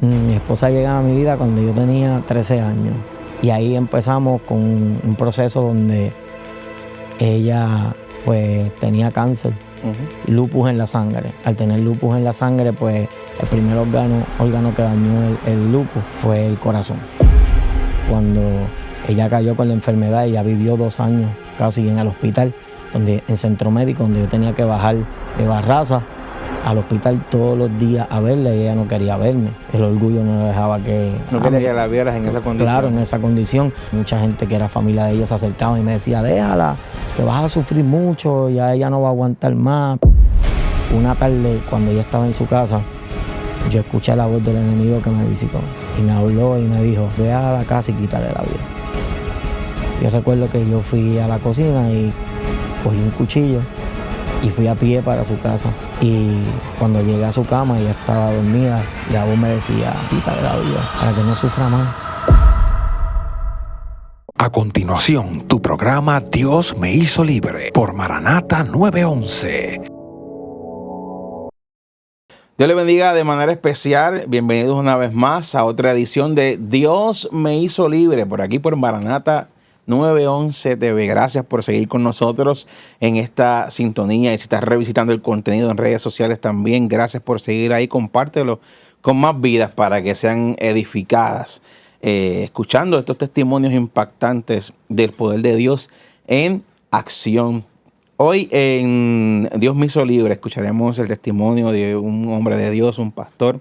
Mi esposa llega a mi vida cuando yo tenía 13 años y ahí empezamos con un proceso donde ella pues tenía cáncer, lupus en la sangre. Al tener lupus en la sangre, pues el primer órgano que dañó el lupus fue el corazón. Cuando ella cayó con la enfermedad, ella vivió 2 años casi en el hospital, en centro médico, donde yo tenía que bajar de Barraza al hospital todos los días a verla y ella no quería verme. El orgullo no dejaba que... No quería que la vieras en esa condición. Claro, en esa condición. Mucha gente que era familia de ella se acercaba y me decía, déjala, que vas a sufrir mucho, ya ella no va a aguantar más. Una tarde, cuando ella estaba en su casa, yo escuché la voz del enemigo que me visitó y me habló y me dijo, ve a la casa y quítale la vida. Yo recuerdo que yo fui a la cocina y cogí un cuchillo y fui a pie para su casa. Y cuando llegué a su cama, ella estaba dormida y la voz me decía, quítale la vida para que no sufra más. A continuación, tu programa Dios me hizo libre por Maranata 911. Dios le bendiga de manera especial. Bienvenidos una vez más a otra edición de Dios me hizo libre por aquí por Maranata 911 TV. Gracias por seguir con nosotros en esta sintonía. Y si estás revisitando el contenido en redes sociales también, gracias por seguir ahí. Compártelo con más vidas para que sean edificadas. Escuchando estos testimonios impactantes del poder de Dios en acción. Hoy en Dios me hizo libre escucharemos el testimonio de un hombre de Dios, un pastor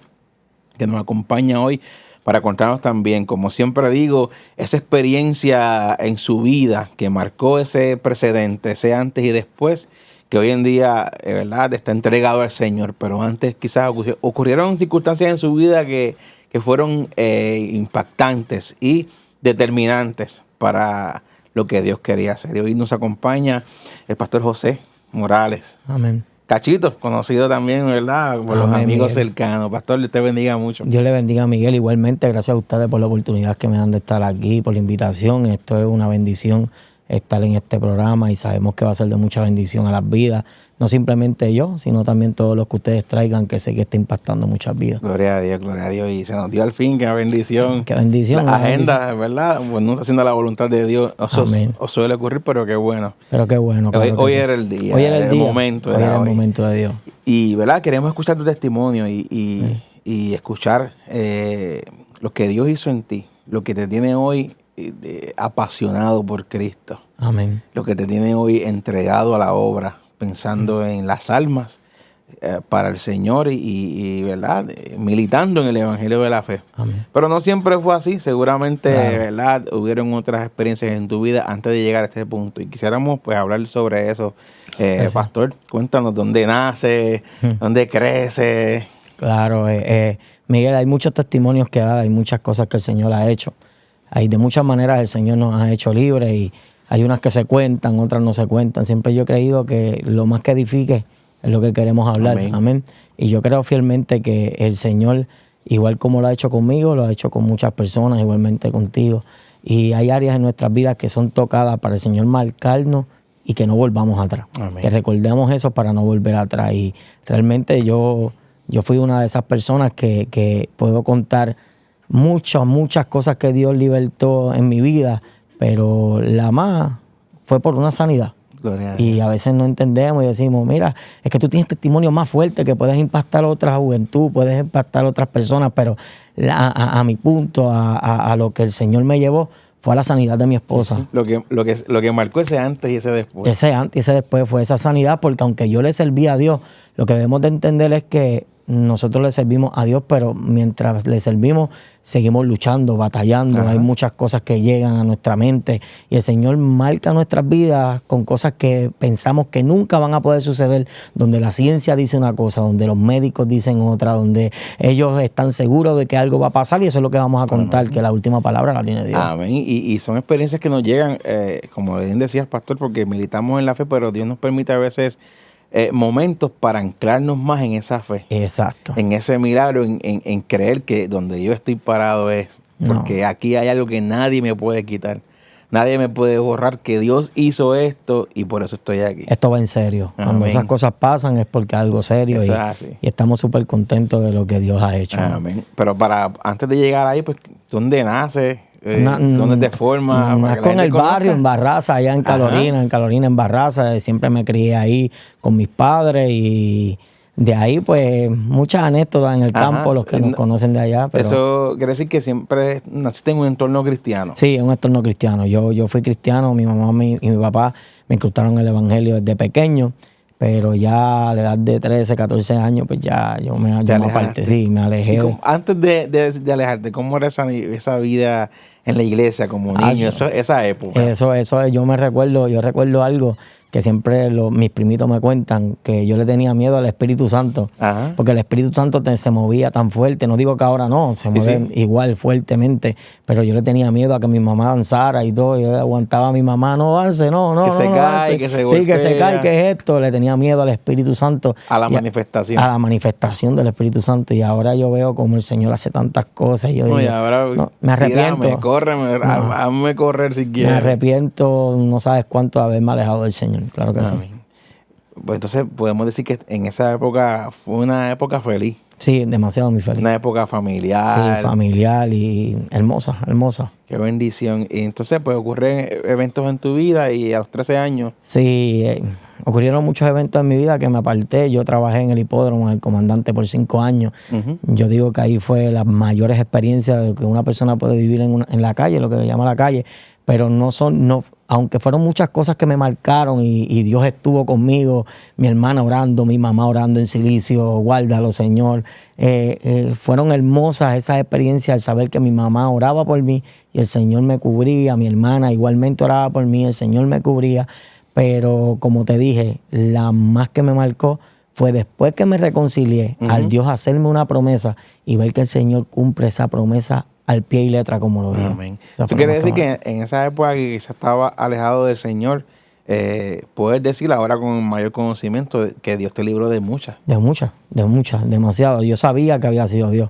que nos acompaña hoy para contarnos también, como siempre digo, esa experiencia en su vida que marcó ese precedente, ese antes y después, que hoy en día, ¿verdad?, está entregado al Señor, pero antes quizás ocurrieron circunstancias en su vida que fueron impactantes y determinantes para lo que Dios quería hacer. Y hoy nos acompaña el pastor José Morales. Amén. Cachito, conocido también, ¿verdad?, por los amigos Miguel. cercanos. Pastor, Dios te bendiga mucho. Dios le bendiga a Miguel. Igualmente, gracias a ustedes por la oportunidad que me dan de estar aquí, por la invitación. Esto es una bendición estar en este programa y sabemos que va a ser de mucha bendición a las vidas. No simplemente yo, sino también todos los que ustedes traigan, que sé que está impactando muchas vidas. Gloria a Dios, gloria a Dios. Y se nos dio al fin, qué bendición. Qué bendición. La agenda, ¿verdad? Pues no está haciendo la voluntad de Dios. O suele ocurrir, pero qué bueno. Pero qué bueno. Claro Hoy que era sí. el día. Hoy era el día. Momento. Hoy era el momento de Dios. Y, ¿verdad? Queremos escuchar tu testimonio y escuchar lo que Dios hizo en ti, lo que te tiene hoy apasionado por Cristo. Amén. Lo que te tiene hoy entregado a la obra, pensando en las almas para el Señor y ¿verdad?, militando en el Evangelio de la Fe. Amén. Pero no siempre fue así. Seguramente, claro, ¿verdad?, hubieron otras experiencias en tu vida antes de llegar a este punto. Y quisiéramos pues hablar sobre eso. Sí. Pastor, cuéntanos dónde nace, dónde crece. Claro, Miguel, hay muchos testimonios que dar, hay muchas cosas que el Señor ha hecho. Hay de muchas maneras el Señor nos ha hecho libres y hay unas que se cuentan, otras no se cuentan. Siempre yo he creído que lo más que edifique es lo que queremos hablar. Amén. Amén. Y yo creo fielmente que el Señor, igual como lo ha hecho conmigo, lo ha hecho con muchas personas, igualmente contigo. Y hay áreas en nuestras vidas que son tocadas para el Señor marcarnos y que no volvamos atrás. Amén. Que recordemos eso para no volver atrás. Y realmente yo fui una de esas personas que puedo contar muchas cosas que Dios libertó en mi vida, pero la más fue por una sanidad. Y a veces no entendemos y decimos, mira, es que tú tienes testimonio más fuerte que puedes impactar a otra juventud, puedes impactar a otras personas, pero a mi punto, a lo que el Señor me llevó, fue a la sanidad de mi esposa. Sí. Lo que marcó ese antes y ese después. Ese antes y ese después fue esa sanidad, porque aunque yo le serví a Dios, lo que debemos de entender es que nosotros le servimos a Dios, pero mientras le servimos, seguimos luchando, batallando. Ajá. Hay muchas cosas que llegan a nuestra mente y el Señor marca nuestras vidas con cosas que pensamos que nunca van a poder suceder, donde la ciencia dice una cosa, donde los médicos dicen otra, donde ellos están seguros de que algo va a pasar y eso es lo que vamos a contar, amén, que la última palabra la tiene Dios. Amén. Y son experiencias que nos llegan, como bien decías, pastor, porque militamos en la fe, pero Dios nos permite a veces momentos para anclarnos más en esa fe. Exacto. En ese milagro, en creer que donde yo estoy parado es, porque aquí hay algo que nadie me puede quitar. nadie me puede borrar que Dios hizo esto y por eso estoy aquí. Esto va en serio. Amén. Cuando esas cosas pasan es porque es algo serio Eso es así. y estamos súper contentos de lo que Dios ha hecho. Amén. Pero antes de llegar ahí, pues, ¿dónde naces? ¿Dónde te formas? Nazco en el barrio, en Barraza, allá en Carolina, en Barraza. Siempre me crié ahí con mis padres y de ahí, pues, muchas anécdotas en el campo, los que nos conocen de allá. Pero eso quiere decir que siempre naciste en un entorno cristiano. Sí, en un entorno cristiano. Yo fui cristiano, mi mamá y mi papá me incrustaron en el evangelio desde pequeño, pero ya a la edad de 13, 14 años, pues ya yo me aparté, sí, me alejé. Antes de alejarte, ¿cómo era esa vida en la iglesia como niño? Esa época. Eso, yo recuerdo algo que siempre mis primitos me cuentan, que yo le tenía miedo al Espíritu Santo, Ajá. porque el Espíritu Santo se movía tan fuerte, no digo que ahora no, se mueve igual fuertemente, pero yo le tenía miedo a que mi mamá danzara y todo, yo aguantaba a mi mamá, no dance, no, que se no cae, dance. que se golpea. Sí, que se cae, que es esto, le tenía miedo al Espíritu Santo. A la manifestación. A la manifestación del Espíritu Santo, y ahora yo veo como el Señor hace tantas cosas, y yo digo, ahora, me arrepiento. Tírame, córreme, hazme correr si quieres. Me arrepiento, no sabes cuánto de haberme alejado del Señor, claro que sí. Pues entonces podemos decir que en esa época fue una época feliz. Sí, demasiado muy feliz. Una época familiar. Sí, familiar y hermosa. Qué bendición. Y entonces pues ocurren eventos en tu vida y a los 13 años. Sí, ocurrieron muchos eventos en mi vida que me aparté. Yo trabajé en el hipódromo, en el comandante por 5 años. Yo digo que ahí fue las mayores experiencias de que una persona puede vivir en la calle, lo que le llama la calle. Pero aunque fueron muchas cosas que me marcaron y Dios estuvo conmigo, mi hermana orando, mi mamá orando en silicio, guárdalo, Señor. Fueron hermosas esas experiencias al saber que mi mamá oraba por mí y el Señor me cubría, mi hermana igualmente oraba por mí, el Señor me cubría. Pero como te dije, la más que me marcó fue después que me reconcilié, al Dios hacerme una promesa y ver que el Señor cumple esa promesa al pie y letra, como lo dijo. Amén. Eso quiere decir que en esa época que se estaba alejado del Señor, puedes decir ahora con mayor conocimiento que Dios te libró de muchas. De muchas, demasiado. Yo sabía que había sido Dios.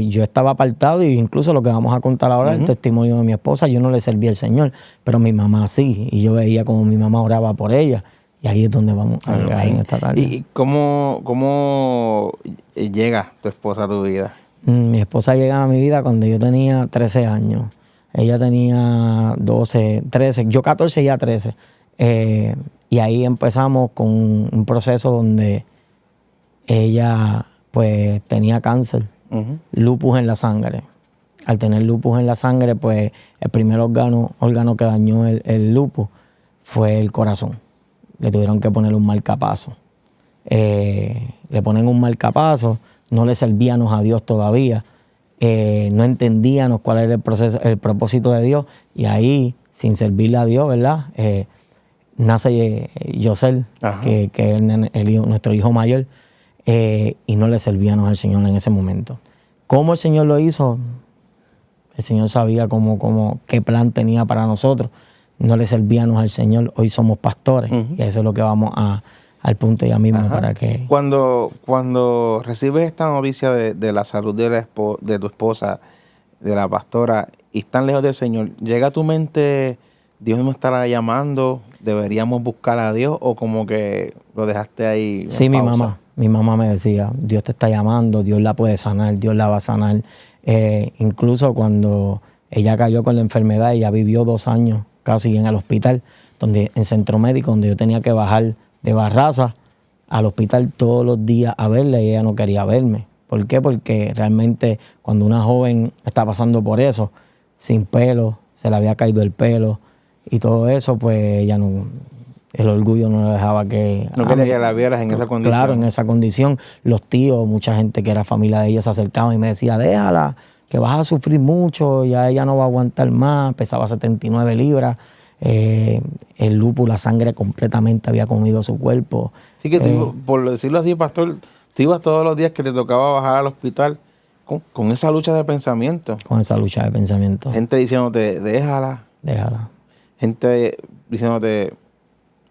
Yo estaba apartado y incluso lo que vamos a contar ahora, el testimonio de mi esposa, yo no le servía al Señor, pero mi mamá sí. Y yo veía como mi mamá oraba por ella. Y ahí es donde vamos a llegar en esta tarde. ¿Y cómo llega tu esposa a tu vida? Mi esposa llega a mi vida cuando yo tenía 13 años. Ella tenía 12, 13, yo 14 y ella 13. Y ahí empezamos con un proceso donde ella pues tenía cáncer, lupus en la sangre. Al tener lupus en la sangre, pues el primer órgano que dañó el lupus fue el corazón. Le tuvieron que poner un marcapaso. Le ponen un marcapaso. No le servíamos a Dios todavía, no entendíamos cuál era el propósito de Dios, y ahí, sin servirle a Dios, ¿verdad? Nace Yosel, que es nuestro hijo mayor, y no le servíamos al Señor en ese momento. ¿Cómo el Señor lo hizo? El Señor sabía qué plan tenía para nosotros. No le servíamos al Señor, hoy somos pastores, y eso es lo que vamos al punto ya mismo para que... Cuando recibes esta noticia de la salud de tu esposa, de la pastora, y están lejos del Señor, ¿llega a tu mente, Dios me estará llamando, deberíamos buscar a Dios, o como que lo dejaste ahí en Sí, pausa? mi mamá me decía, Dios te está llamando, Dios la puede sanar, Dios la va a sanar. Incluso cuando ella cayó con la enfermedad, ella vivió 2 años casi en el hospital, en centro médico, donde yo tenía que bajar de Barraza al hospital todos los días a verla, y ella no quería verme. ¿Por qué? Porque realmente cuando una joven está pasando por eso, sin pelo, se le había caído el pelo y todo eso, pues ella no, el orgullo no le dejaba que... No quería que la vieras en esa condición. Claro, en esa condición. Los tíos, mucha gente que era familia de ella se acercaban y me decía, déjala, que vas a sufrir mucho, ya ella no va a aguantar más, pesaba 79 libras. El lupus, la sangre completamente había comido su cuerpo. Así que tú, por decirlo así, pastor, tú ibas todos los días que te tocaba bajar al hospital con esa lucha de pensamiento. Con esa lucha de pensamiento. Gente diciéndote, déjala. Gente diciéndote,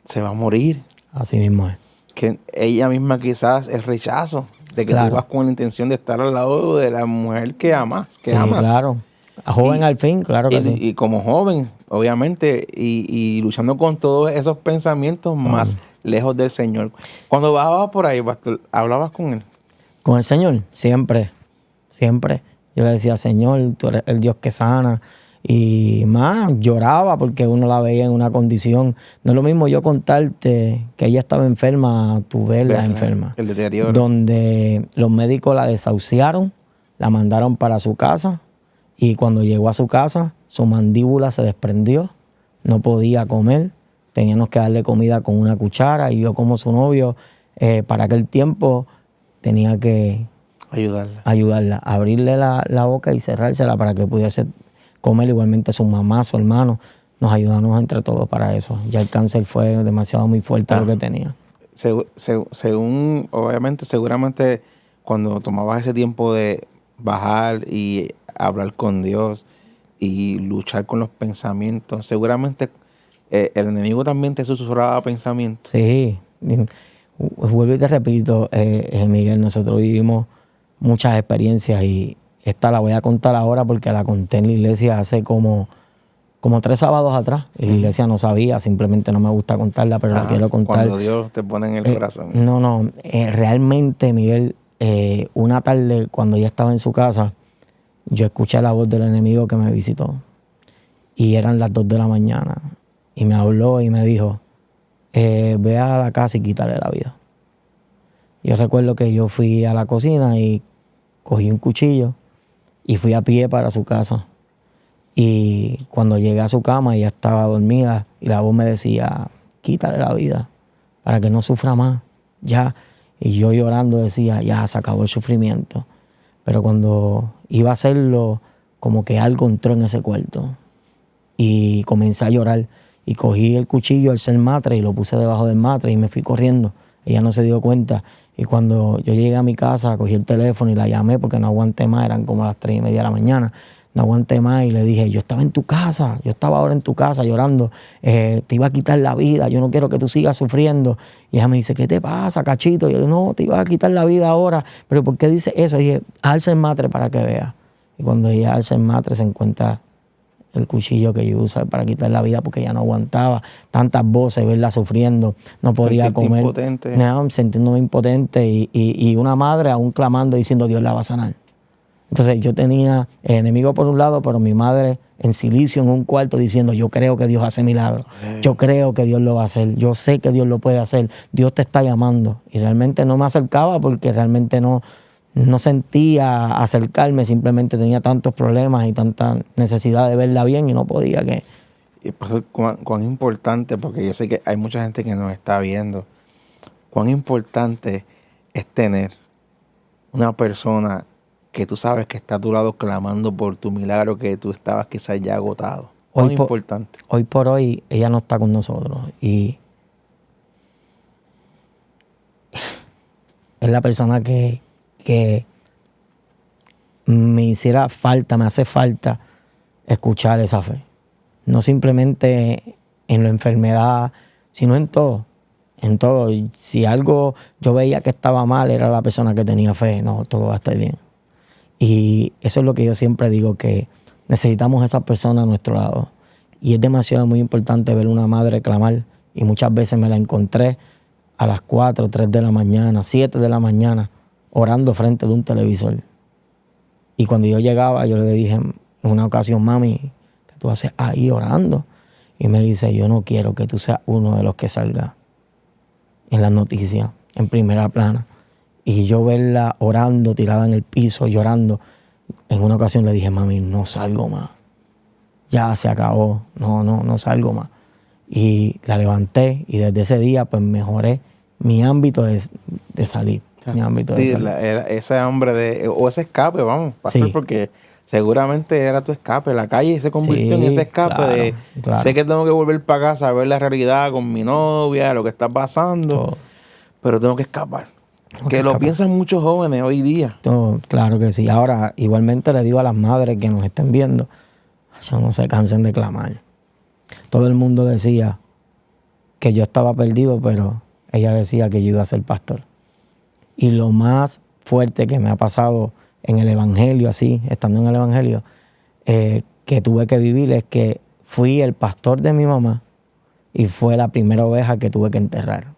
se va a morir. Así mismo es. Que ella misma quizás el rechazo de que tú vas con la intención de estar al lado de la mujer que amas. Claro. A joven al fin, claro que sí. Y como joven, obviamente, y luchando con todos esos pensamientos más lejos del Señor. Cuando bajabas por ahí, pastor, ¿hablabas con Él? Con el Señor, siempre, siempre. Yo le decía, Señor, tú eres el Dios que sana. Y más, lloraba porque uno la veía en una condición. No es lo mismo yo contarte que ella estaba enferma, tú verla enferma. El deterioro. Donde los médicos la desahuciaron, la mandaron para su casa y cuando llegó a su casa, su mandíbula se desprendió, no podía comer, teníamos que darle comida con una cuchara y yo como su novio, para aquel tiempo tenía que ayudarla, abrirle la boca y cerrársela para que pudiese comer. Igualmente su mamá, su hermano, nos ayudamos entre todos para eso. Ya el cáncer fue demasiado muy fuerte lo que tenía. Según, obviamente, seguramente cuando tomabas ese tiempo de bajar y hablar con Dios y luchar con los pensamientos, seguramente el enemigo también te susurraba pensamientos. Sí, vuelvo y te repito, Miguel, nosotros vivimos muchas experiencias y esta la voy a contar ahora porque la conté en la iglesia hace como 3 sábados atrás. Y la iglesia no sabía, simplemente no me gusta contarla, pero la quiero contar. Cuando Dios te pone en el corazón. No, realmente, Miguel, una tarde cuando ella estaba en su casa, yo escuché la voz del enemigo que me visitó. Y eran las 2 de la mañana. Y me habló y me dijo, ve a la casa y quítale la vida. Yo recuerdo que yo fui a la cocina y cogí un cuchillo y fui a pie para su casa. Y cuando llegué a su cama, ella estaba dormida y la voz me decía, quítale la vida para que no sufra más, ya. Y yo llorando decía, ya, se acabó el sufrimiento. Pero cuando iba a hacerlo, como que algo entró en ese cuarto. Y comencé a llorar. Y cogí el cuchillo, alcé el matre y lo puse debajo del matre y me fui corriendo. Ella no se dio cuenta. Y cuando yo llegué a mi casa, cogí el teléfono y la llamé porque no aguanté más, eran como las 3:30 de la mañana. No aguanté más y le dije, yo estaba en tu casa, yo estaba ahora en tu casa llorando, te iba a quitar la vida, yo no quiero que tú sigas sufriendo. Y ella me dice, ¿qué te pasa, cachito? Y yo le digo, no, te iba a quitar la vida ahora, pero ¿por qué dice eso? Y dije, alza el matre para que vea. Y cuando ella alza el matre se encuentra el cuchillo que yo usé para quitar la vida porque ya no aguantaba tantas voces, verla sufriendo, no podía comer. Impotente. No, sintiéndome impotente y una madre aún clamando diciendo, Dios la va a sanar. Entonces yo tenía el enemigo por un lado, pero mi madre en silicio en un cuarto diciendo, yo creo que Dios hace milagros, yo creo que Dios lo va a hacer, yo sé que Dios lo puede hacer, Dios te está llamando. Y realmente no me acercaba porque realmente no sentía acercarme, simplemente tenía tantos problemas y tanta necesidad de verla bien y no podía que... Y pastor, cuán importante, porque yo sé que hay mucha gente que nos está viendo, cuán importante es tener una persona que tú sabes que está a tu lado clamando por tu milagro, que tú estabas quizás ya agotado. Cuán importante. Hoy por hoy ella no está con nosotros y es la persona que me hace falta escuchar esa fe. No simplemente en la enfermedad, sino en todo. En todo. Y si algo yo veía que estaba mal, era la persona que tenía fe. No, todo va a estar bien. Y eso es lo que yo siempre digo, que necesitamos a esas personas a nuestro lado. Y es demasiado muy importante ver una madre clamar. Y muchas veces me la encontré a las 4, 3 de la mañana, 7 de la mañana, orando frente de un televisor. Y cuando yo llegaba, yo le dije en una ocasión, mami, ¿qué tú haces ahí orando? Y me dice, yo no quiero que tú seas uno de los que salga en las noticias, en primera plana. Y yo verla orando, tirada en el piso, llorando. En una ocasión le dije, mami, no salgo más. Ya se acabó, no salgo más. Y la levanté y desde ese día pues mejoré mi ámbito de salir. Mi ámbito de salir. Ese hambre o ese escape, vamos, pastor, sí. Porque seguramente era tu escape. La calle se convirtió en ese escape claro. Sé que tengo que volver para casa a ver la realidad con mi novia, lo que está pasando, pero tengo que escapar. Que lo piensan muchos jóvenes hoy día. Claro que sí. Ahora, igualmente le digo a las madres que nos estén viendo, no se cansen de clamar. Todo el mundo decía que yo estaba perdido, pero ella decía que yo iba a ser pastor. Y lo más fuerte que me ha pasado en el evangelio, así, estando en el evangelio, que tuve que vivir, es que fui el pastor de mi mamá y fue la primera oveja que tuve que enterrar.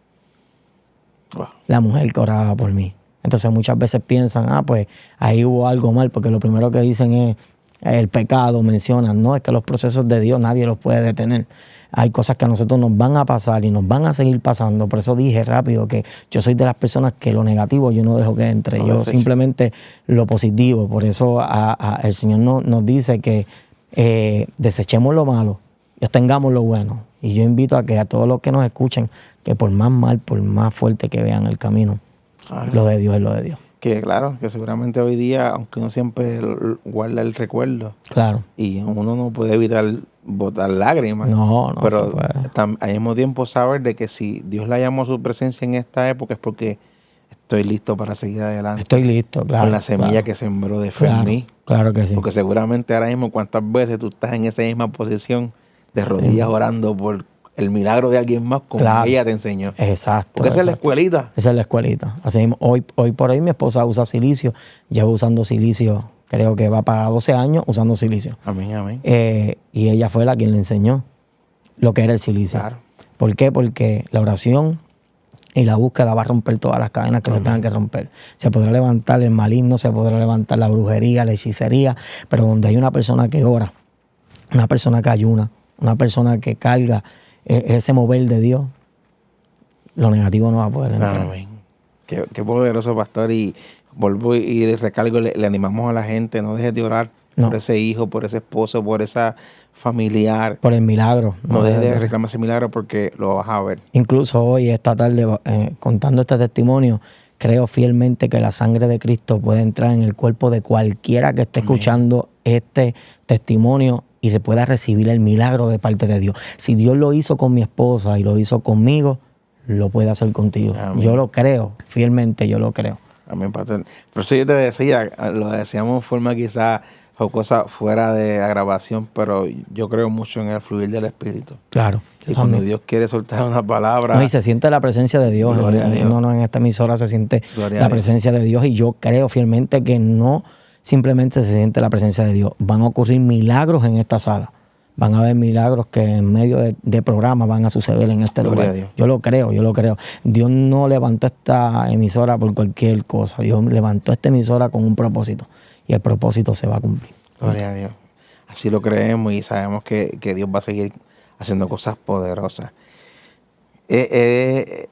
Wow. La mujer que oraba por mí. Entonces muchas veces piensan, pues ahí hubo algo mal, porque lo primero que dicen es el pecado, mencionan. No, es que los procesos de Dios nadie los puede detener. Hay cosas que a nosotros nos van a pasar y nos van a seguir pasando. Por eso dije rápido que yo soy de las personas que lo negativo yo no dejo que entre. Yo simplemente lo positivo. Por eso el Señor nos dice que desechemos lo malo y obtengamos lo bueno. Y yo invito a que a todos los que nos escuchen, que por más mal, por más fuerte que vean el camino, lo de Dios es lo de Dios. Que claro, que seguramente hoy día, aunque uno siempre guarda el recuerdo, claro, y uno no puede evitar botar lágrimas, no pero se puede. Al mismo tiempo saber de que si Dios la llamó a su presencia en esta época es porque estoy listo para seguir adelante. Estoy listo, claro. Con la semilla que sembró de fe en mí. Claro que sí. Porque seguramente ahora mismo, ¿cuántas veces tú estás en esa misma posición de rodillas orando por el milagro de alguien más como ella te enseñó? Exacto. Porque esa es la escuelita. Esa es la escuelita. Así mismo, hoy por hoy mi esposa usa silicio. Llevo usando silicio, creo que va para 12 años usando silicio. Amén, amén. Y ella fue la quien le enseñó lo que era el silicio. Claro. ¿Por qué? Porque la oración y la búsqueda va a romper todas las cadenas que se tengan que romper. Se podrá levantar el maligno, se podrá levantar la brujería, la hechicería, pero donde hay una persona que ora, una persona que ayuna, una persona que carga ese mover de Dios, lo negativo no va a poder entrar. Amén. Qué poderoso, pastor. Y vuelvo y recargo, le animamos a la gente, no dejes de orar por ese hijo, por ese esposo, por esa familiar. Por el milagro. No dejes de reclamar ese milagro porque lo vas a ver. Incluso hoy, esta tarde, contando este testimonio, creo fielmente que la sangre de Cristo puede entrar en el cuerpo de cualquiera que esté escuchando este testimonio y se pueda recibir el milagro de parte de Dios. Si Dios lo hizo con mi esposa y lo hizo conmigo, lo puede hacer contigo. Amén. Yo lo creo, fielmente yo lo creo. Amén, pastor. Por eso yo te decía, lo decíamos de forma quizás jocosa fuera de la grabación, pero yo creo mucho en el fluir del Espíritu. Claro. Y cuando Dios quiere soltar una palabra... No, y se siente la presencia de Dios. Gloria a Dios. En esta emisora se siente Gloria la presencia de Dios y yo creo fielmente que no simplemente se siente la presencia de Dios. Van a ocurrir milagros en esta sala. Van a haber milagros que en medio de programas van a suceder en este lugar. Yo lo creo. Dios no levantó esta emisora por cualquier cosa. Dios levantó esta emisora con un propósito. Y el propósito se va a cumplir. Gloria a Dios. Así lo creemos y sabemos que Dios va a seguir haciendo cosas poderosas. Es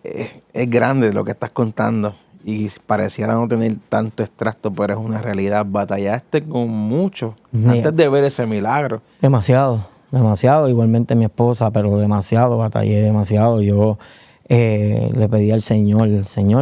grande lo que estás contando. Y pareciera no tener tanto extracto, pero es una realidad. Batallaste con mucho antes de ver ese milagro. Demasiado. Igualmente mi esposa, pero demasiado, batallé demasiado. Yo le pedí al Señor,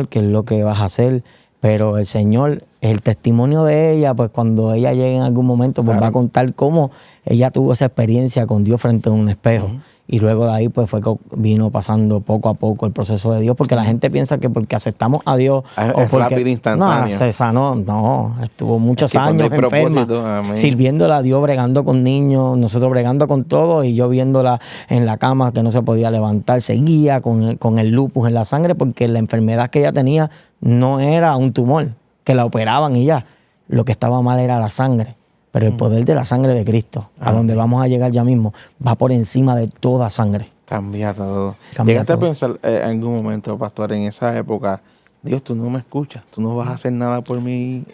¿qué es lo que vas a hacer? Pero el Señor, el testimonio de ella, pues cuando ella llegue en algún momento, pues va a contar cómo ella tuvo esa experiencia con Dios frente a un espejo. Y luego de ahí pues fue que vino pasando poco a poco el proceso de Dios, porque la gente piensa que porque aceptamos a Dios es rápido, instantáneo. No, se sanó, no, estuvo muchos años enferma, sirviéndola a Dios, bregando con niños, nosotros bregando con todo, y yo viéndola en la cama que no se podía levantar, seguía con el lupus en la sangre, porque la enfermedad que ella tenía no era un tumor, que la operaban y ya, lo que estaba mal era la sangre. Pero el poder de la sangre de Cristo, a donde vamos a llegar ya mismo, va por encima de toda sangre. Cambia todo. ¿Llegaste a pensar en algún momento, pastor, en esa época, Dios, tú no me escuchas, tú no vas a hacer nada por mi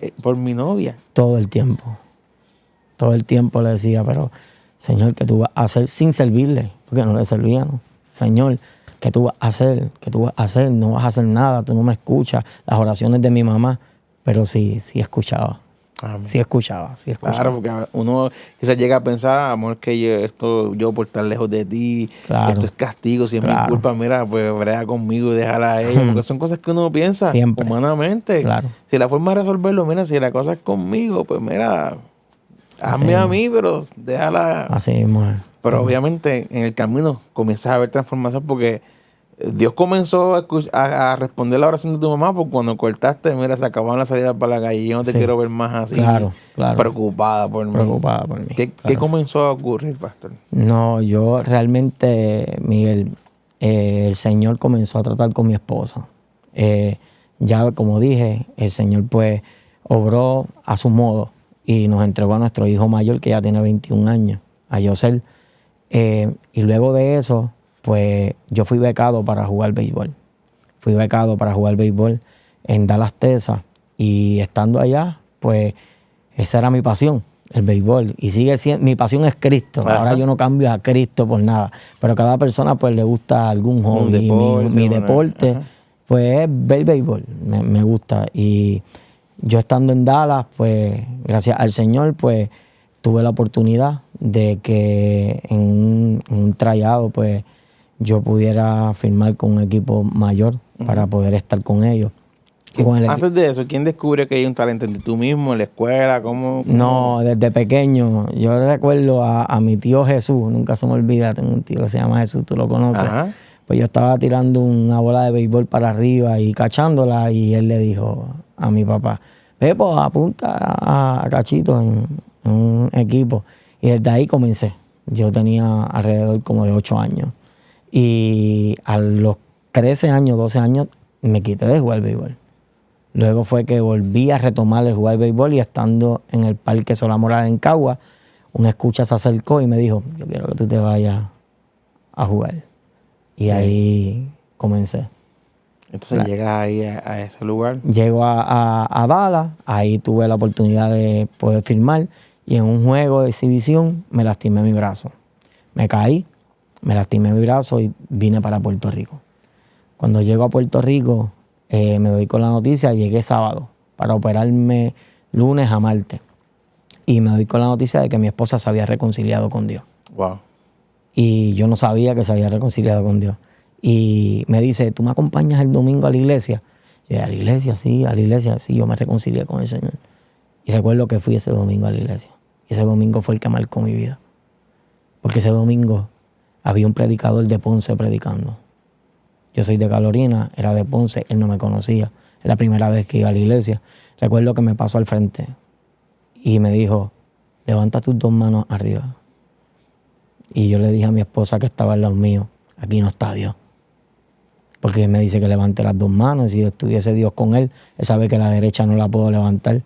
novia? Todo el tiempo le decía, pero Señor, ¿qué tú vas a hacer sin servirle? Porque no le servía, ¿no? Señor, ¿qué tú vas a hacer? ¿Qué tú vas a hacer? No vas a hacer nada, tú no me escuchas. Las oraciones de mi mamá, pero sí escuchaba. Amén. Sí escuchaba. Claro, porque uno quizás llega a pensar, amor, que yo por estar lejos de ti, esto es castigo, si es mi culpa, mira, pues brega conmigo y déjala a ella, porque son cosas que uno piensa humanamente. Claro. Si la forma de resolverlo, mira, si la cosa es conmigo, pues mira, hazme a mí, pero déjala. Así mismo. Pero obviamente en el camino comienzas a ver transformación, porque Dios comenzó a responder la oración de tu mamá, porque cuando cortaste, mira, se acabaron las salidas para la calle. Yo no te quiero ver más así. Claro. Preocupada por mí. ¿Qué comenzó a ocurrir, pastor? No, yo realmente, Miguel, el Señor comenzó a tratar con mi esposa. Ya, como dije, el Señor pues obró a su modo y nos entregó a nuestro hijo mayor, que ya tiene 21 años, a Yosel. Y luego de eso, pues yo fui becado para jugar béisbol. Fui becado para jugar béisbol en Dallas, Texas. Y estando allá, pues esa era mi pasión, el béisbol. Y sigue siendo, mi pasión es Cristo. Ajá. Ahora yo no cambio a Cristo por nada. Pero cada persona pues le gusta algún hobby. deporte, Mi bueno, deporte, ajá. pues es ver béisbol. Me gusta. Y yo estando en Dallas, pues gracias al Señor, pues tuve la oportunidad de que en un tryout, pues yo pudiera firmar con un equipo mayor para poder estar con ellos. Con el Antes de eso, ¿quién descubre que hay un talento en ti? ¿Tú mismo, en la escuela? ¿Cómo? No, desde pequeño. Yo recuerdo a mi tío Jesús, nunca se me olvida, tengo un tío que se llama Jesús, tú lo conoces. Ajá. Pues yo estaba tirando una bola de béisbol para arriba y cachándola y él le dijo a mi papá, Pepo, apunta a Cachito en un equipo. Y desde ahí comencé. Yo tenía alrededor como de 8 años. Y a los 13 años, 12 años, me quité de jugar béisbol. Luego fue que volví a retomar el jugar béisbol y estando en el Parque Sola Moral en Cagua, un escucha se acercó y me dijo, yo quiero que tú te vayas a jugar. Y ahí comencé. Entonces llegas ahí a ese lugar. Llego a Dallas, ahí tuve la oportunidad de poder firmar y en un juego de exhibición me lastimé mi brazo. Me caí, me lastimé mi brazo y vine para Puerto Rico. Cuando llego a Puerto Rico, me doy con la noticia, llegué sábado para operarme lunes a martes. Y me doy con la noticia de que mi esposa se había reconciliado con Dios. Wow. Y yo no sabía que se había reconciliado con Dios. Y me dice, ¿tú me acompañas el domingo a la iglesia? Y yo, a la iglesia, sí, yo me reconcilié con el Señor. Y recuerdo que fui ese domingo a la iglesia. Y ese domingo fue el que marcó mi vida. Porque ese domingo había un predicador de Ponce predicando. Yo soy de Carolina, era de Ponce, él no me conocía. Es la primera vez que iba a la iglesia. Recuerdo que me pasó al frente y me dijo, levanta tus 2 manos arriba. Y yo le dije a mi esposa que estaba al lado mío, aquí no está Dios. Porque él me dice que levante las 2 manos y si estuviese Dios con él sabe que la derecha no la puedo levantar.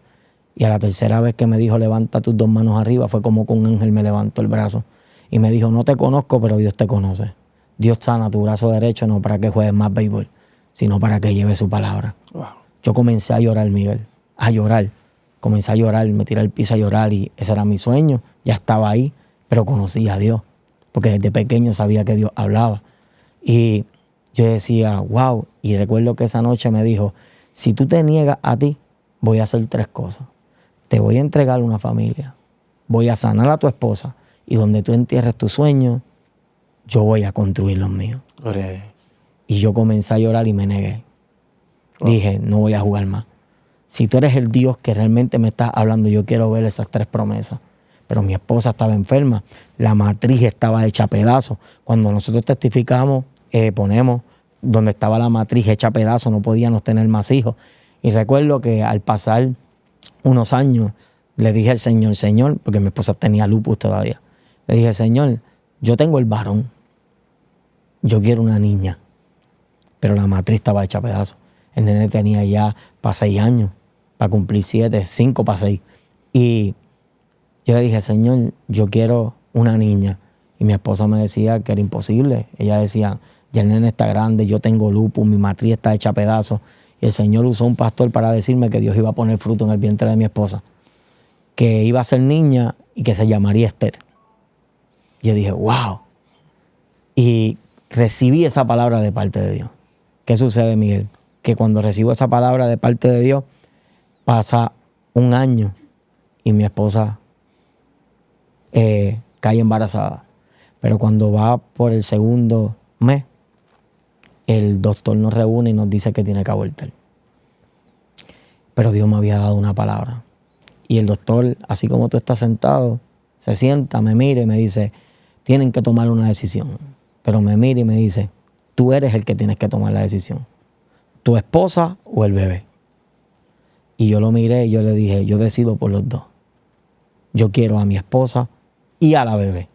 Y a la tercera vez que me dijo, levanta tus 2 manos arriba, fue como que un ángel me levantó el brazo. Y me dijo, no te conozco, pero Dios te conoce. Dios sana tu brazo derecho no para que juegues más béisbol, sino para que lleves su palabra. Wow. Yo comencé a llorar, Miguel, a llorar. Comencé a llorar, me tiré al piso a llorar y ese era mi sueño. Ya estaba ahí, pero conocí a Dios, porque desde pequeño sabía que Dios hablaba. Y yo decía, wow, y recuerdo que esa noche me dijo, si tú te niegas a ti, voy a hacer 3 cosas. Te voy a entregar una familia, voy a sanar a tu esposa y donde tú entierres tus sueños, yo voy a construir los míos. Gloria a Dios. Y yo comencé a llorar y me negué. Wow. Dije, no voy a jugar más. Si tú eres el Dios que realmente me estás hablando, yo quiero ver esas 3 promesas. Pero mi esposa estaba enferma, la matriz estaba hecha a pedazos. Cuando nosotros testificamos, ponemos donde estaba la matriz hecha a pedazos, no podíamos tener más hijos. Y recuerdo que al pasar unos años, le dije al Señor, porque mi esposa tenía lupus todavía, le dije, Señor, yo tengo el varón, yo quiero una niña, pero la matriz estaba hecha a pedazos. El nene tenía ya para 6 años, para cumplir 7, 5 para 6. Y yo le dije, Señor, yo quiero una niña. Y mi esposa me decía que era imposible. Ella decía, ya el nene está grande, yo tengo lupus, mi matriz está hecha a pedazos. Y el Señor usó un pastor para decirme que Dios iba a poner fruto en el vientre de mi esposa, que iba a ser niña y que se llamaría Esther. Yo dije, wow. Y recibí esa palabra de parte de Dios. ¿Qué sucede, Miguel? Que cuando recibo esa palabra de parte de Dios, pasa un año y mi esposa cae embarazada. Pero cuando va por el segundo mes, el doctor nos reúne y nos dice que tiene que abortar. Pero Dios me había dado una palabra. Y el doctor, así como tú estás sentado, se sienta, me mira y me dice, tienen que tomar una decisión. Pero me mira y me dice, tú eres el que tienes que tomar la decisión. ¿Tu esposa o el bebé? Y yo lo miré y yo le dije, yo decido por los 2. Yo quiero a mi esposa y a la bebé.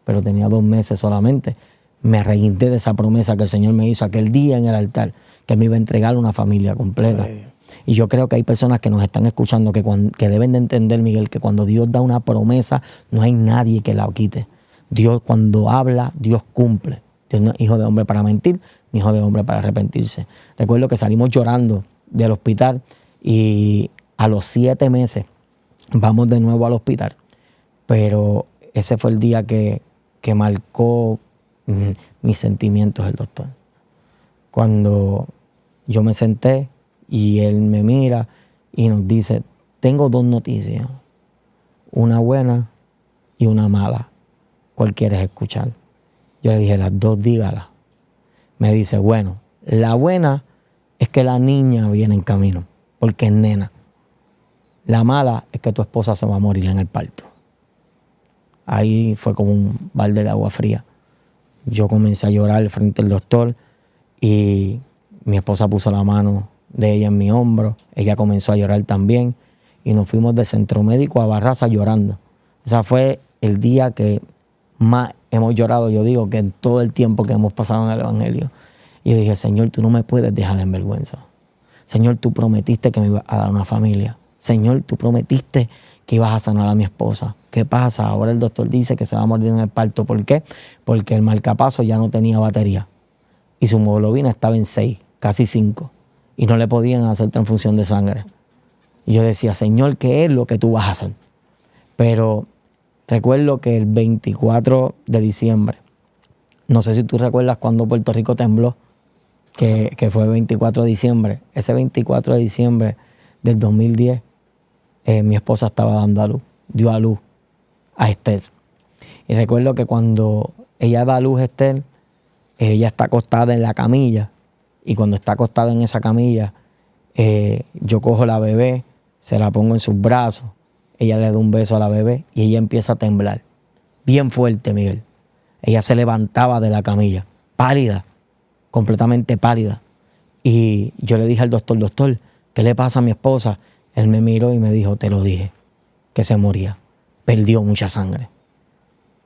Pero tenía 2 meses solamente. Me arreguinté de esa promesa que el Señor me hizo aquel día en el altar, que me iba a entregar una familia completa. Ay. Y yo creo que hay personas que nos están escuchando que deben de entender, Miguel, que cuando Dios da una promesa, no hay nadie que la quite. Dios cuando habla, Dios cumple. Dios no es hijo de hombre para mentir, ni hijo de hombre para arrepentirse. Recuerdo que salimos llorando del hospital y a los 7 meses vamos de nuevo al hospital. Pero ese fue el día que marcó mis sentimientos el doctor. Cuando yo me senté y él me mira y nos dice, tengo 2 noticias, una buena y una mala. ¿Cuál quieres escuchar? Yo le dije, las 2 dígalas. Me dice, bueno, la buena es que la niña viene en camino, porque es nena. La mala es que tu esposa se va a morir en el parto. Ahí fue como un balde de agua fría. Yo comencé a llorar frente al doctor y mi esposa puso la mano de ella en mi hombro. Ella comenzó a llorar también y nos fuimos del centro médico a Barraza llorando. Ese fue el día que más hemos llorado, yo digo, que en todo el tiempo que hemos pasado en el Evangelio. Y yo dije, Señor, tú no me puedes dejar en vergüenza. Señor, tú prometiste que me ibas a dar una familia. Señor, tú prometiste que ibas a sanar a mi esposa. ¿Qué pasa? Ahora el doctor dice que se va a morir en el parto. ¿Por qué? Porque el marcapaso ya no tenía batería. Y su hemoglobina estaba en 6, casi 5. Y no le podían hacer transfusión de sangre. Y yo decía, Señor, ¿qué es lo que tú vas a hacer? Pero recuerdo que el 24 de diciembre, no sé si tú recuerdas cuando Puerto Rico tembló, que fue el 24 de diciembre. Ese 24 de diciembre del 2010, mi esposa estaba dando a luz, dio a luz a Esther. Y recuerdo que cuando ella da a luz a Esther, ella está acostada en la camilla. Y cuando está acostada en esa camilla, yo cojo la bebé, se la pongo en sus brazos, ella le da un beso a la bebé y ella empieza a temblar. Bien fuerte, Miguel. Ella se levantaba de la camilla, pálida, completamente pálida. Y yo le dije al doctor, doctor, ¿qué le pasa a mi esposa? Él me miró y me dijo, te lo dije, que se moría. Perdió mucha sangre.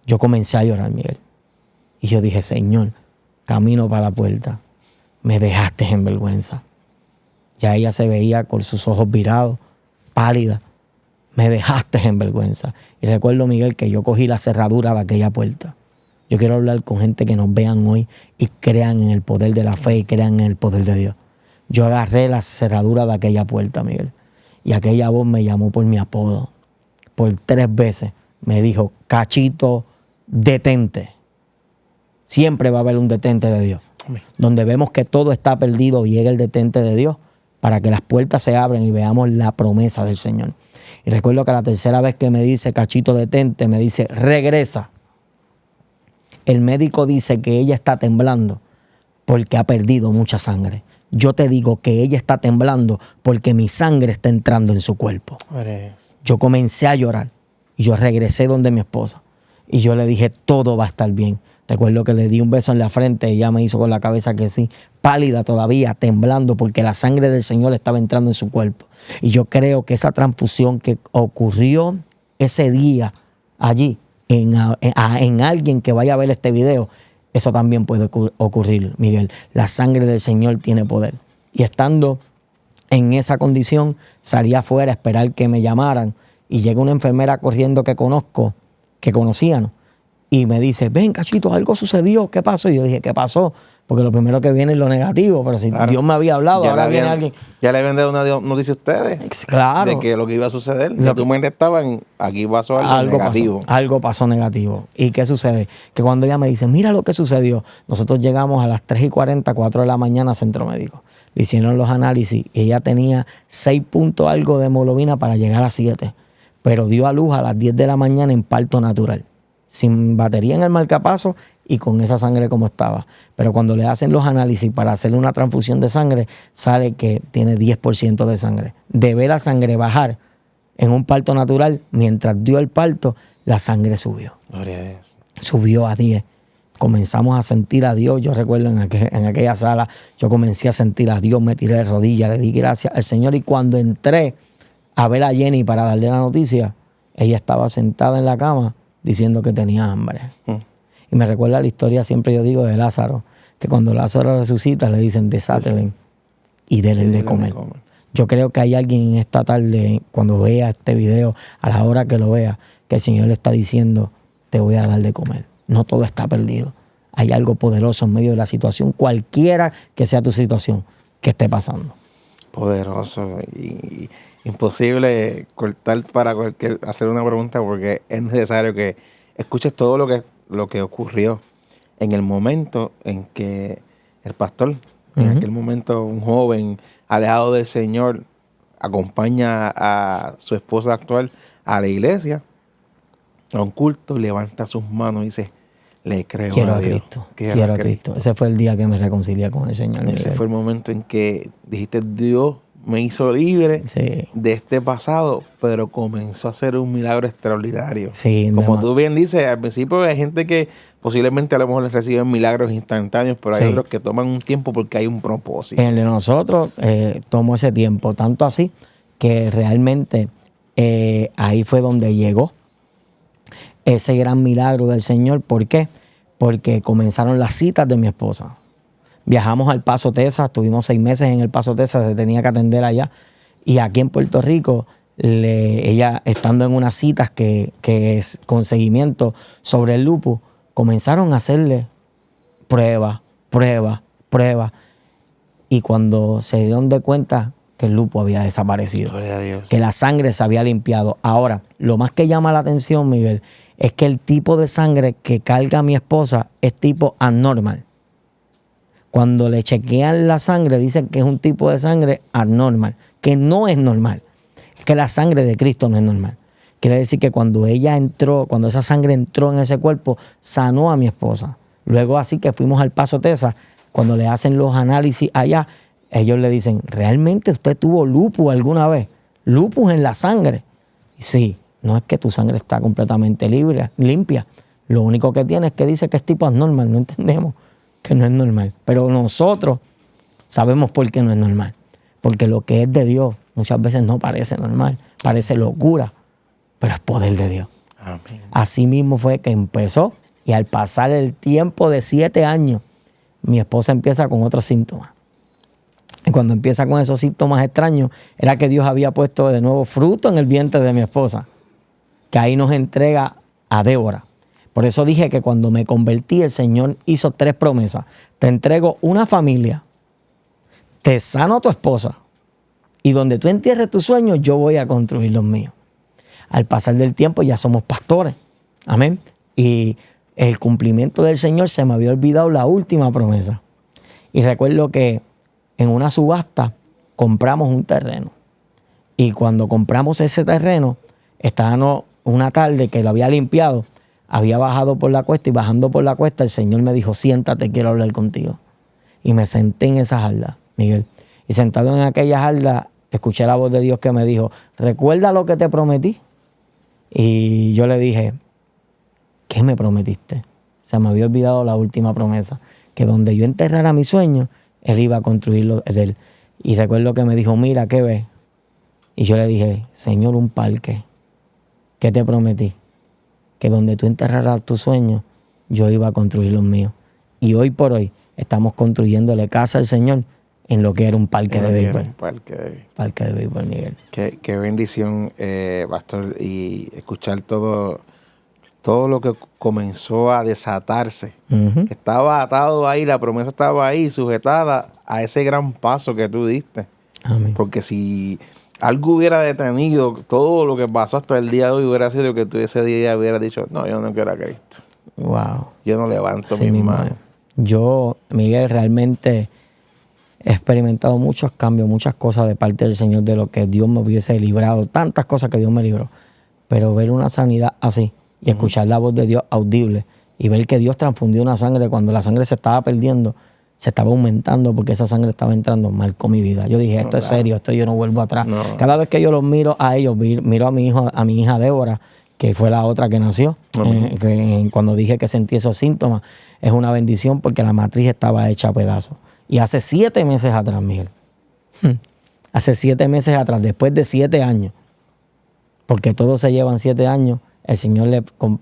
Yo comencé a llorar, Miguel. Y yo dije, Señor, camino para la puerta. Me dejaste en vergüenza. Ya ella se veía con sus ojos virados, pálida. Me dejaste en vergüenza. Y recuerdo, Miguel, que yo cogí la cerradura de aquella puerta. Yo quiero hablar con gente que nos vean hoy y crean en el poder de la fe y crean en el poder de Dios. Yo agarré la cerradura de aquella puerta, Miguel. Y aquella voz me llamó por mi apodo. Por 3 veces me dijo, Cachito, detente. Siempre va a haber un detente de Dios. Amén. Donde vemos que todo está perdido, llega el detente de Dios para que las puertas se abran y veamos la promesa del Señor. Y recuerdo que la 3ª vez que me dice, Cachito, detente, me dice, regresa. El médico dice que ella está temblando porque ha perdido mucha sangre. Yo te digo que ella está temblando porque mi sangre está entrando en su cuerpo. Yo comencé a llorar y yo regresé donde mi esposa y yo le dije, todo va a estar bien. Recuerdo que le di un beso en la frente y ella me hizo con la cabeza que sí, pálida todavía, temblando porque la sangre del Señor estaba entrando en su cuerpo. Y yo creo que esa transfusión que ocurrió ese día allí, en alguien que vaya a ver este video, eso también puede ocurrir, Miguel. La sangre del Señor tiene poder. Y estando en esa condición, salí afuera a esperar que me llamaran y llega una enfermera corriendo que conocían, y me dice, ven, Cachito, algo sucedió, ¿qué pasó? Y yo dije, ¿qué pasó? Porque lo primero que viene es lo negativo, pero si claro, Dios me había hablado, ahora viene alguien. Ya le habían dado una noticia a ustedes. Claro. De que lo que iba a suceder, que tu mente estaba en, aquí pasó algo negativo. Algo pasó negativo. ¿Y qué sucede? Que cuando ella me dice, mira lo que sucedió, nosotros llegamos a las 3:40, 4 de la mañana a Centro Médico. Le hicieron los análisis y ella tenía 6 puntos algo de hemoglobina para llegar a 7. Pero dio a luz a las 10 de la mañana en parto natural, sin batería en el marcapaso y con esa sangre como estaba. Pero cuando le hacen los análisis para hacerle una transfusión de sangre, sale que tiene 10% de sangre. De ver la sangre bajar en un parto natural, mientras dio el parto, la sangre subió. Gloria a Dios. Subió a 10. Comenzamos a sentir a Dios. Yo recuerdo en aquella sala, yo comencé a sentir a Dios, me tiré de rodillas, le di gracias al Señor. Y cuando entré a ver a Jenny para darle la noticia, ella estaba sentada en la cama diciendo que tenía hambre. Y me recuerda la historia, siempre yo digo, de Lázaro, que cuando Lázaro resucita le dicen, desátelen y denle de comer. Yo creo que hay alguien en esta tarde, cuando vea este video, a la hora que lo vea, que el Señor le está diciendo, te voy a dar de comer. No todo está perdido. Hay algo poderoso en medio de la situación, cualquiera que sea tu situación que esté pasando. Poderoso y imposible cortar para hacer una pregunta, porque es necesario que escuches todo lo que ocurrió en el momento en que el pastor, en aquel momento un joven alejado del Señor, acompaña a su esposa actual a la iglesia, a un culto, levanta sus manos y dice: le creo Quiero a Dios. Cristo. Quiero a Cristo. Ese fue el día que me reconcilié con el Señor. Ese fue el momento en que dijiste: Dios me hizo libre de este pasado, pero comenzó a hacer un milagro extraordinario. Sí, como tú bien dices, al principio hay gente que posiblemente a lo mejor les reciben milagros instantáneos, pero hay otros que toman un tiempo porque hay un propósito. El de nosotros tomó ese tiempo, tanto así que realmente ahí fue donde llegó ese gran milagro del Señor. ¿Por qué? Porque comenzaron las citas de mi esposa. Viajamos al Paso, Texas, estuvimos 6 meses en el Paso, Texas, se tenía que atender allá. Y aquí en Puerto Rico, ella estando en unas citas que es con seguimiento sobre el lupus, comenzaron a hacerle pruebas. Y cuando se dieron de cuenta que el lupus había desaparecido, Gloria a Dios, que la sangre se había limpiado. Ahora, lo más que llama la atención, Miguel, es que el tipo de sangre que carga mi esposa es tipo anormal. Cuando le chequean la sangre, dicen que es un tipo de sangre anormal, que no es normal, que la sangre de Cristo no es normal. Quiere decir que cuando esa sangre entró en ese cuerpo, sanó a mi esposa. Luego así que fuimos al Paso, Texas, cuando le hacen los análisis allá, ellos le dicen: ¿realmente usted tuvo lupus alguna vez? ¿Lupus en la sangre? Y sí, no es que tu sangre está completamente limpia. Lo único que tiene es que dice que es tipo anormal, no entendemos que no es normal. Pero nosotros sabemos por qué no es normal. Porque lo que es de Dios muchas veces no parece normal, parece locura, pero es poder de Dios. Amén. Así mismo fue que empezó, y al pasar el tiempo de 7 años, mi esposa empieza con otros síntomas. Y cuando empieza con esos síntomas extraños, era que Dios había puesto de nuevo fruto en el vientre de mi esposa, que ahí nos entrega a Débora. Por eso dije que cuando me convertí, el Señor hizo 3 promesas. Te entrego una familia, te sano a tu esposa, y donde tú entierres tus sueños, yo voy a construir los míos. Al pasar del tiempo ya somos pastores. Amén. Y el cumplimiento del Señor, se me había olvidado la última promesa. Y recuerdo que en una subasta compramos un terreno. Y cuando compramos ese terreno, estábamos una tarde que lo había limpiado, había bajado por la cuesta, y bajando por la cuesta el Señor me dijo: siéntate, quiero hablar contigo. Y me senté en esa jarda, Miguel. Y sentado en aquella jarda, escuché la voz de Dios que me dijo: ¿recuerda lo que te prometí? Y yo le dije: ¿qué me prometiste? Se me había olvidado la última promesa, que donde yo enterrara mi sueño, Él iba a construirlo de Él. Y recuerdo que me dijo: mira, ¿qué ves? Y yo le dije: Señor, un parque. ¿Qué te prometí? Que donde tú enterraras tus sueños, yo iba a construir los míos. Y hoy por hoy estamos construyéndole casa al Señor en lo que era un parque de béisbol. Parque de béisbol, Miguel. Qué bendición, pastor, y escuchar todo lo que comenzó a desatarse. Estaba atado ahí, la promesa estaba ahí, sujetada a ese gran paso que tú diste. Amén. Porque si algo hubiera detenido todo lo que pasó hasta el día de hoy, hubiera sido que tú ese día hubieras dicho: no, yo no quiero a Cristo. Wow. Yo no levanto Sí, mis manos. Yo, Miguel, realmente he experimentado muchos cambios, muchas cosas de parte del Señor, de lo que Dios me hubiese librado, tantas cosas que Dios me libró. Pero ver una sanidad así y escuchar la voz de Dios audible y ver que Dios transfundió una sangre cuando la sangre se estaba perdiendo, se estaba aumentando porque esa sangre estaba entrando, marcó mi vida. Yo dije: esto es serio, esto yo no vuelvo atrás. No. Cada vez que yo los miro a ellos, miro a mi hija Débora, que fue la otra que nació, cuando dije que sentí esos síntomas, es una bendición porque la matriz estaba hecha a pedazos. Y hace 7 meses atrás, Miguel, hace 7 meses atrás, después de 7 años, porque todos se llevan 7 años, el Señor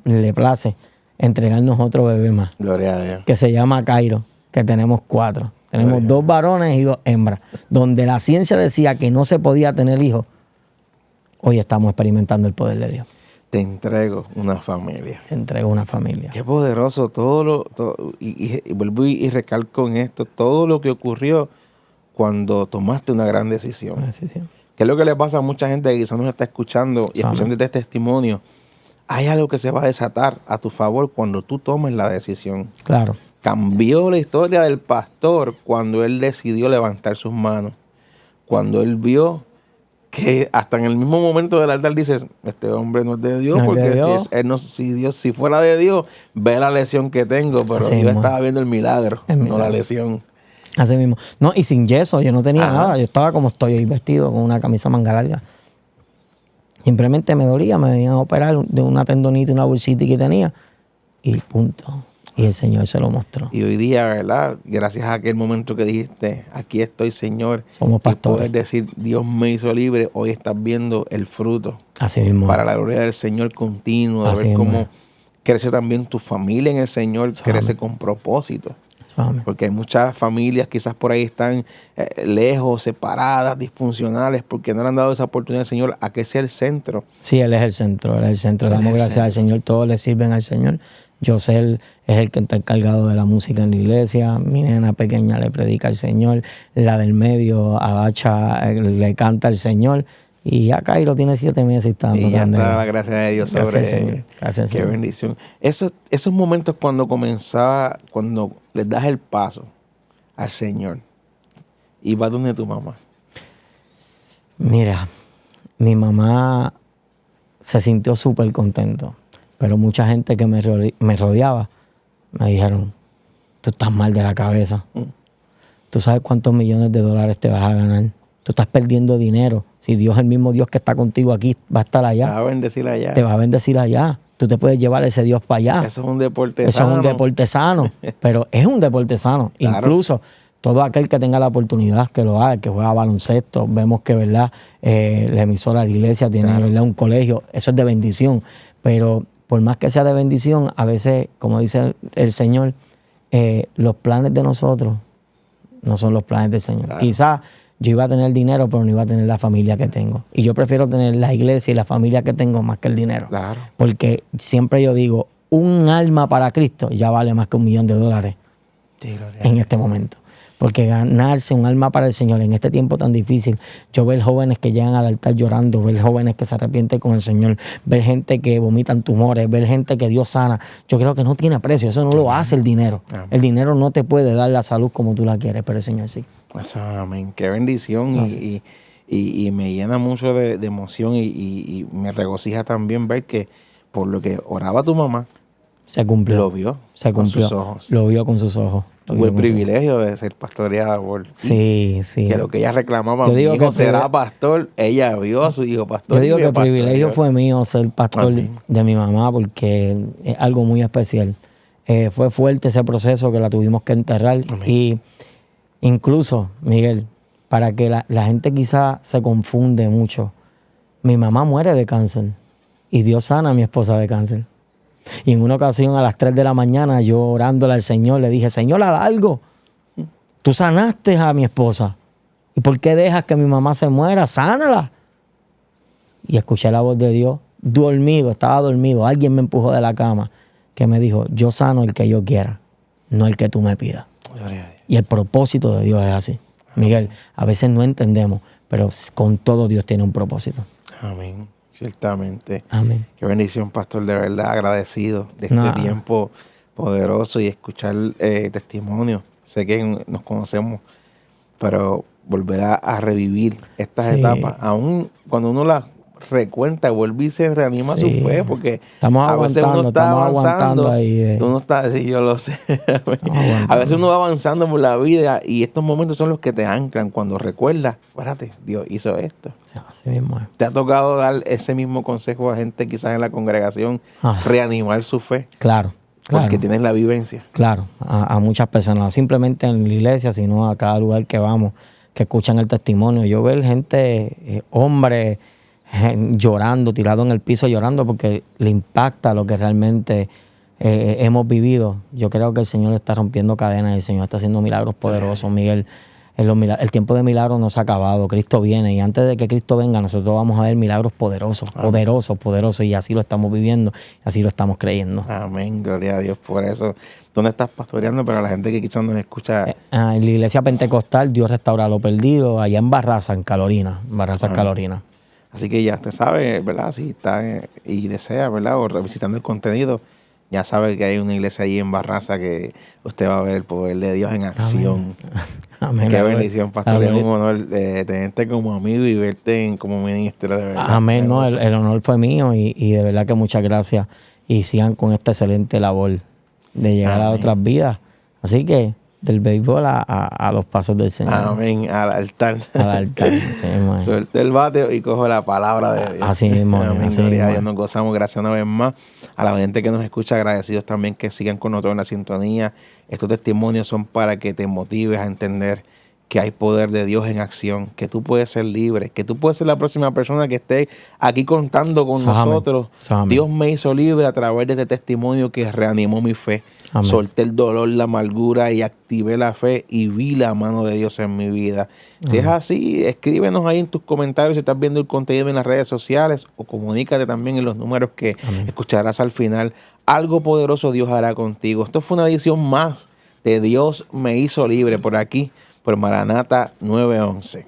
le place entregarnos otro bebé más. Gloria a Dios. Que se llama Cairo, que tenemos 4. Tenemos 2 varones y 2 hembras. Donde la ciencia decía que no se podía tener hijos, hoy estamos experimentando el poder de Dios. te entrego una familia. Te entrego una familia. Qué poderoso y vuelvo y recalco en esto, todo lo que ocurrió cuando tomaste una gran decisión. ¿Qué es lo que le pasa a mucha gente que quizás nos está escuchando y escuchando este testimonio? Hay algo que se va a desatar a tu favor cuando tú tomes la decisión. Claro. Cambió la historia del pastor cuando él decidió levantar sus manos. Cuando él vio que hasta en el mismo momento del altar dices, este hombre no es de Dios, No es porque de Dios. Si fuera de Dios, ve la lesión que tengo, pero Así yo mismo. estaba viendo el milagro, no la lesión. Así mismo. No, y sin yeso, yo no tenía Ajá. nada. Yo estaba como estoy hoy, vestido con una camisa manga larga. Simplemente me dolía, me venían a operar de una tendonita y una bursitis que tenía. Y punto. Y el Señor se lo mostró. Y hoy día, ¿verdad? Gracias a aquel momento que dijiste, aquí estoy, Señor. Somos pastores. Y poder decir, Dios me hizo libre, hoy estás viendo el fruto. Así mismo. Para la gloria del Señor continuo, de Así ver mismo. cómo crece también tu familia en el Señor, crece con propósito. Amén. Porque hay muchas familias quizás por ahí están lejos, separadas, disfuncionales, porque no le han dado esa oportunidad al Señor a que sea el centro. Sí, Él es el centro, Él es el centro. Él es Damos el gracias al Señor, todos le sirven al Señor. José es el que está encargado de la música en la iglesia. Mi nena pequeña le predica al Señor. La del medio, Adacha, le canta al Señor. Y ya Cairo tiene 7 meses y está dando Y ya candela. está la gracia de Dios Gracias sobre al Señor. ellos. Gracias al Qué Señor. bendición. Esos momentos cuando comenzaba, cuando les das el paso al Señor y vas donde tu mamá. Mira, mi mamá se sintió súper contento, pero mucha gente que me rodeaba me dijeron, tú estás mal de la cabeza. Tú sabes cuántos millones de dólares te vas a ganar. Tú estás perdiendo dinero. Si Dios, el mismo Dios que está contigo aquí, va a estar allá. Te va a bendecir allá. Te va a bendecir allá. Tú te puedes llevar ese Dios para allá. Eso es un deporte Eso sano. es un deporte sano, pero es un deporte sano. Claro. Incluso todo aquel que tenga la oportunidad, que lo haga, que juega baloncesto, vemos que, ¿verdad? La emisora de la iglesia tiene, Claro. ¿verdad? Un colegio, eso es de bendición. Pero por más que sea de bendición, a veces, como dice el Señor, los planes de nosotros no son los planes del Señor. Claro. Quizás yo iba a tener dinero, pero no iba a tener la familia que tengo. Y yo prefiero tener la iglesia y la familia que tengo más que el dinero. Claro. Porque siempre yo digo, un alma para Cristo ya vale más que $1 millón Sí, gloria. en este momento. Porque ganarse un alma para el Señor en este tiempo tan difícil, yo ver jóvenes que llegan al altar llorando, ver jóvenes que se arrepienten con el Señor, ver gente que vomitan tumores, ver gente que Dios sana, yo creo que no tiene precio, eso no lo hace el dinero. Amén. El dinero no te puede dar la salud como tú la quieres, pero el Señor sí. Eso, amén. Qué bendición. Y me llena mucho de emoción y me regocija también ver que por lo que oraba tu mamá, Se cumplió. lo vio Se con cumplió. sus ojos. Lo vio con sus ojos. Lo Tuvo vio el con sus privilegio de ser pastoreada por ti. Sí, sí. Que lo que ella reclamaba, Yo mi digo hijo que será pastor, ella vio a su hijo pastor. Yo digo y que me el privilegio pastoreó. fue mío ser pastor Amén. de mi mamá porque es algo muy especial. Fue fuerte ese proceso que la tuvimos que enterrar. Amén. Y incluso, Miguel, para que la gente quizá se confunde mucho, mi mamá muere de cáncer y Dios sana a mi esposa de cáncer. Y en una ocasión a las 3 de la mañana yo orándole al Señor le dije, Señor, haz algo. Tú sanaste a mi esposa. ¿Y por qué dejas que mi mamá se muera? Sánala. Y escuché la voz de Dios, dormido, estaba dormido. Alguien me empujó de la cama que me dijo, yo sano el que yo quiera, no el que tú me pidas. Gloria a Dios. Y el propósito de Dios es así. Miguel, a veces no entendemos, pero con todo Dios tiene un propósito. Amén. Ciertamente. Amén. Qué bendición, pastor, de verdad agradecido de este tiempo poderoso y escuchar testimonios. Sé que nos conocemos, pero volver a revivir estas etapas, aún cuando uno las recuenta, vuelve y se reanima su fe, porque estamos a veces uno está avanzando, ahí. uno está, sí, yo lo sé, a veces uno va avanzando por la vida y estos momentos son los que te anclan cuando recuerdas, espérate, Dios hizo esto. Así mismo es. ¿Te ha tocado dar ese mismo consejo a gente quizás en la congregación, reanimar su fe? Claro. Porque tienes la vivencia. Claro, a muchas personas, no simplemente en la iglesia, sino a cada lugar que vamos, que escuchan el testimonio. Yo veo gente, hombres, llorando, tirado en el piso llorando porque le impacta lo que realmente hemos vivido. Yo creo que el Señor está rompiendo cadenas y el Señor está haciendo milagros poderosos, Miguel. El tiempo de milagros no se ha acabado. Cristo viene y antes de que Cristo venga nosotros vamos a ver milagros poderosos, poderosos, y así lo estamos viviendo, así lo estamos creyendo. Amén, gloria a Dios por eso. ¿Dónde estás pastoreando? Para la gente que quizás nos escucha. En la iglesia pentecostal, Dios restaura lo perdido, allá en Barraza, en Carolina, Carolina. Así que ya usted sabe, ¿verdad? Si está y desea, ¿verdad? O revisitando el contenido, ya sabe que hay una iglesia allí en Barraza que usted va a ver el poder de Dios en acción. Amén. Qué bendición, pastor. Es un honor tenerte como amigo y verte como ministro, de verdad. Amén. No, el honor fue mío y de verdad que muchas gracias. Y sigan con esta excelente labor de llegar a otras vidas. Así que del béisbol a los pasos del Señor. Amén. Al altar. Al altar. Sí, suelte el bate y cojo la palabra de Dios. Así mismo. Amén. Gloria a Dios. Nos gozamos. Gracias una vez más. A la gente que nos escucha, agradecidos también que sigan con nosotros en la sintonía. Estos testimonios son para que te motives a entender que hay poder de Dios en acción, que tú puedes ser libre, que tú puedes ser la próxima persona que esté aquí contando con nosotros. Dios me hizo libre a través de este testimonio que reanimó mi fe. Amén. Solté el dolor, la amargura y activé la fe y vi la mano de Dios en mi vida. Si es así, escríbenos ahí en tus comentarios si estás viendo el contenido en las redes sociales o comunícate también en los números que escucharás al final. Algo poderoso Dios hará contigo. Esto fue una edición más de Dios me hizo libre por aquí, por Maranata 911.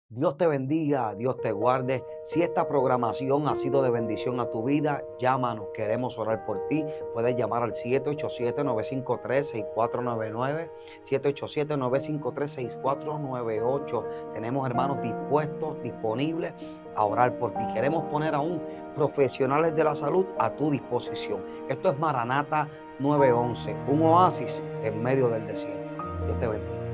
Dios te bendiga, Dios te guarde. Si esta programación ha sido de bendición a tu vida, llámanos, queremos orar por ti. Puedes llamar al 787-953-6499, 787-953-6498. Tenemos hermanos dispuestos, disponibles a orar por ti. Queremos poner aún profesionales de la salud a tu disposición. Esto es Maranata 911, un oasis en medio del desierto. Dios te bendiga.